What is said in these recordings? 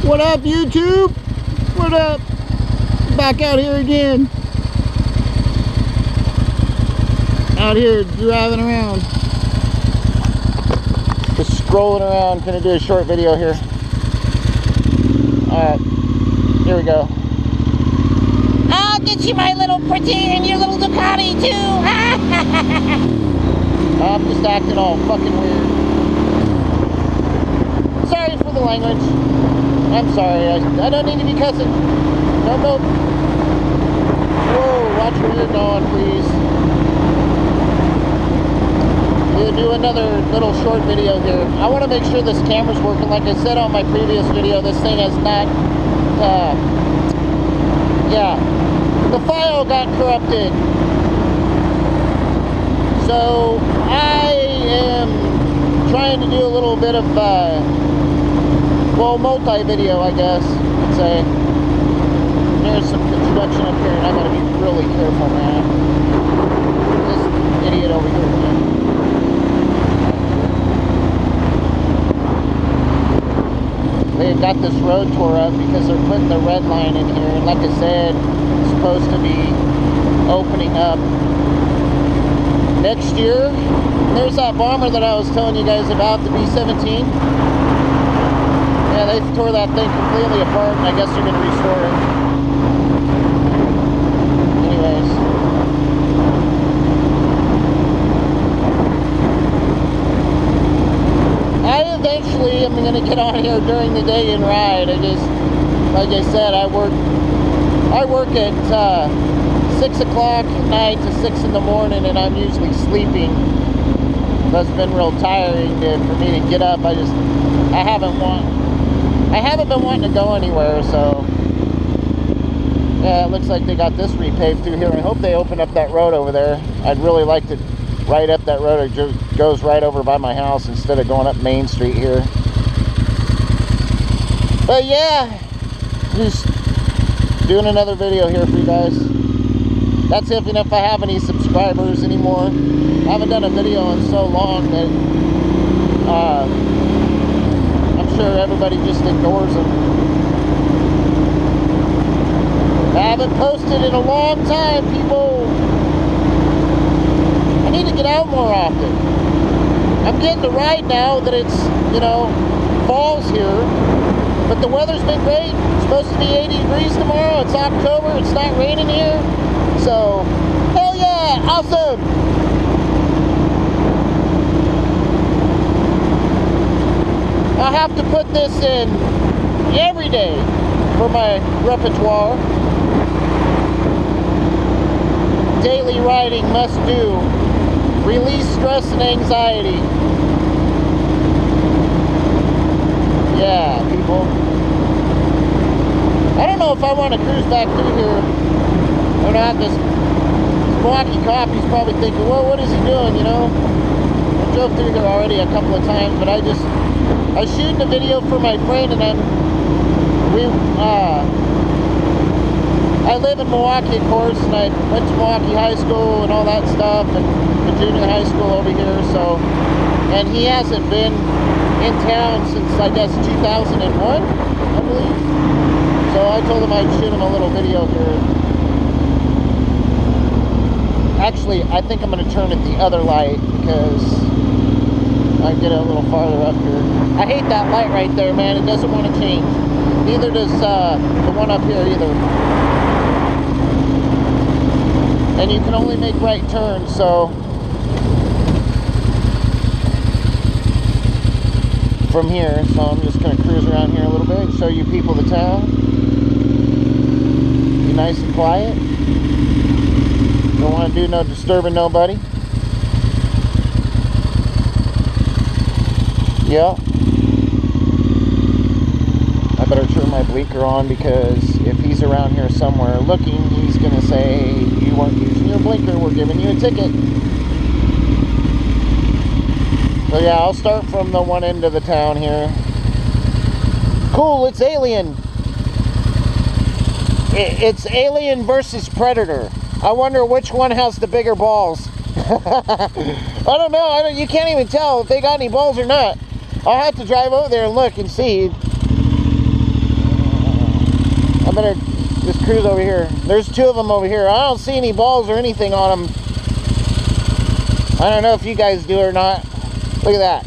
What up, YouTube? What up? Back out here again. Out here driving around. Just scrolling around. Gonna do a short video here. Alright. Here we go. I'll get you my little pretty and your little Ducati too. I'm just acting all fucking weird. Sorry for the language. I'm sorry. I don't need to be cussing. Nope. Whoa, watch where you're going, please. We'll do another little short video here. I want to make sure this camera's working. Like I said on my previous video, this thing has not, yeah, the file got corrupted. So I am trying to do a little bit of, well, multi-video, I guess you could say. There's some construction up here, and I gotta be really careful, man. This idiot over here again. They got this road tore up because they're putting the red line in here. And like I said, it's supposed to be opening up next year. There's that bomber that I was telling you guys about, the B-17. Yeah, they tore that thing completely apart, and I guess they're going to restore it. Anyways. I eventually am going to get on here during the day and ride. I just, like I said, I work at 6 o'clock at night to 6 in the morning, and I'm usually sleeping. That's been real tiring for me to get up. I haven't been wanting to go anywhere, so yeah, it looks like they got this repaved through here. I hope they open up that road over there. I'd really like to ride up that road. It just goes right over by my house instead of going up Main Street here. But yeah, just doing another video here for you guys. That's if I have any subscribers anymore. I haven't done a video in so long that I'm sure everybody just ignores them. I haven't posted in a long time, people. I need to get out more often. I'm getting to ride now that it's, you know, fall's here. But the weather's been great. It's supposed to be 80 degrees tomorrow. It's October. It's not raining here. So, hell yeah, awesome. I have to put this in every day for my repertoire. Daily riding must do. Release stress and anxiety. Yeah, people. I don't know if I want to cruise back through here or not. This Milwaukee cop, he's probably thinking, well, what is he doing, you know? I drove through here already a couple of times, but I was shooting a video for my friend, and I live in Milwaukee, of course, and I went to Milwaukee High School and all that stuff, and the junior high school over here, so, and he hasn't been in town since, I guess, 2001, I believe. So I told him I'd shoot him a little video here. Actually, I think I'm going to turn it the other light because I get it a little farther up here. I hate that light right there, man. It doesn't want to change. Neither does the one up here either. And you can only make right turns, so from here. So I'm just going to cruise around here a little bit and show you people the town. Be nice and quiet. Don't want to do no disturbing nobody. Yeah. I better turn my blinker on because if he's around here somewhere looking, he's going to say, you weren't using your blinker, we're giving you a ticket. So yeah, I'll start from the one end of the town here. Cool, it's Alien. It's Alien versus Predator. I wonder which one has the bigger balls. I don't know. You can't even tell if they got any balls or not. I'll have to drive over there and look and see. I better just cruise over here. There's two of them over here. I don't see any balls or anything on them. I don't know if you guys do or not. Look at that.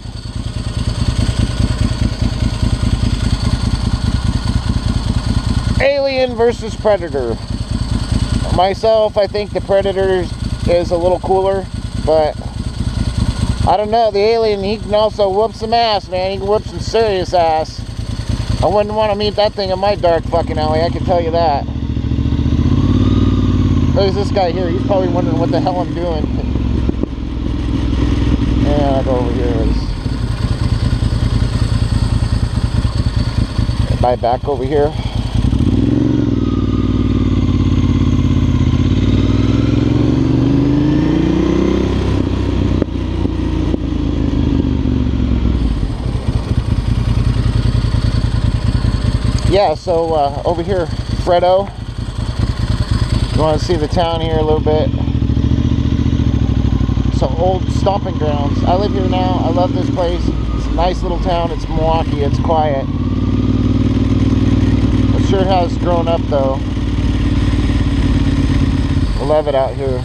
Alien versus Predator. Myself, I think the Predator is a little cooler, but I don't know. The Alien, he can also whoop some ass, man. He can whoop some serious ass. I wouldn't want to meet that thing in my dark fucking alley, I can tell you that. There's this guy here. He's probably wondering what the hell I'm doing. And I'll go over here. Buy back over here. Yeah, so over here, Fredo. You want to see the town here a little bit. Some old stomping grounds. I live here now. I love this place. It's a nice little town. It's Milwaukee. It's quiet. It sure has grown up though. I love it out here.